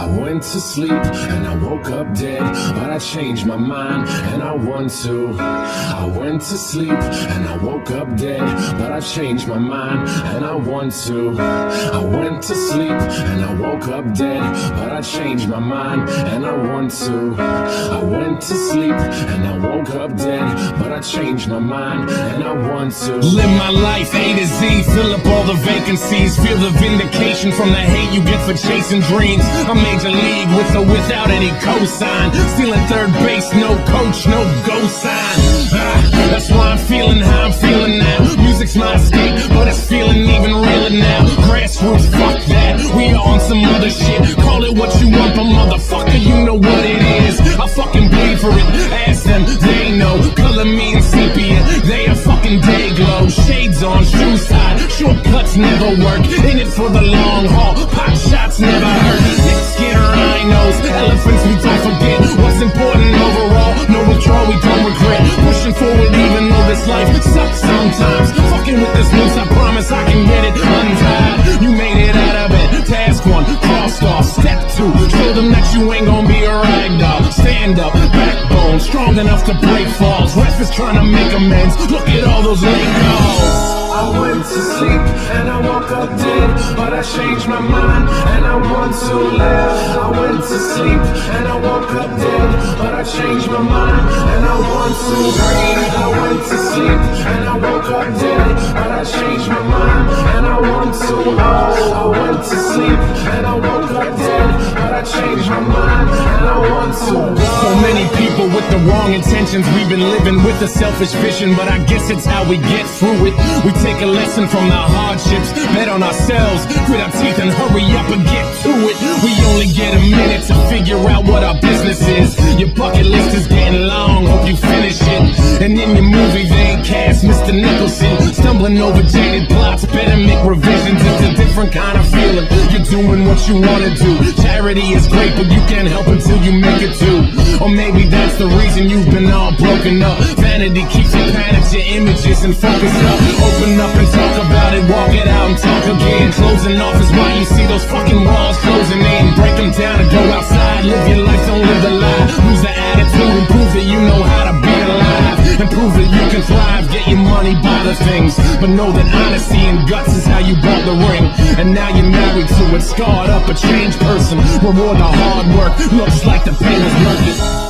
I went to sleep and I woke up dead, but I changed my mind and I want to. I went to sleep and I woke up dead, but I changed my mind and I want to. I went to sleep and I woke up dead, but I changed my mind and I want to. I went to sleep and I woke up dead, but I changed my mind and I want to. Live my life A to Z, fill up all the vacancies, feel the vindication from the hate you get for chasing dreams. I'm Major League with or without any cosign, stealing third base, no coach, no go sign. That's why I'm feeling how I'm feeling now. Music's my escape, but it's feeling even realer now. Grassroots, fuck that, we are on some other shit. Call it what you want, but motherfucker, you know what it is. I fucking bleed for it, ask them, they know. Color me in sepia, they are fucking day glow. Shades on, shoes tied, shortcuts never work. In it for the long haul, pop shots never hurt. Dicks get rhinos, elephants we don't forget. What's important overall, no withdrawal we don't regret. Pushing forward even though this life sucks sometimes. Fucking with this noose, I promise I can get it untied. You made it out of it, task one, crossed off. Step two, show them that you ain't gonna be a ragdoll. Stand up, backbone, strong enough to break falls. Ref is trying to make amends, look at all those late calls. I went to sleep and I woke up dead, but I changed my mind and I want to live. I went to sleep and I woke up dead, but I changed my mind and I want to breathe. I went to sleep and I woke up dead, but I changed my mind and I want to. I went to sleep and I woke up dead, but I changed my mind and I want to. So many people with the wrong intentions, we've been living with a selfish vision, but I guess it's how we get through it. We take a lesson from the hardships, bet on ourselves, grit our teeth and hurry up and get to it. We only get a minute to figure out what our business is. Your bucket list is getting long, hope you finish it. And in your movie they cast Mr. Nicholson, stumbling over jaded plots, better make revisions. It's a different kind of feeling, you're doing what you wanna do. Charity is great, but you can't help until you make it too. Or maybe that's the reason you've been all broken up. Vanity keeps you panicked, your images and focus up. Open up and talk about it, walk it out and talk again. Closing off is why you see those fucking walls closing in. Break them down and go outside, live your life, don't live the lie. Lose the attitude and prove that you know how to be alive. And prove that you can thrive, get your money, buy the things, but know that honesty and guts is how you bought the ring. And now you're married to it, scarred up, a changed person. Reward the hard work, looks like the pain was worth it.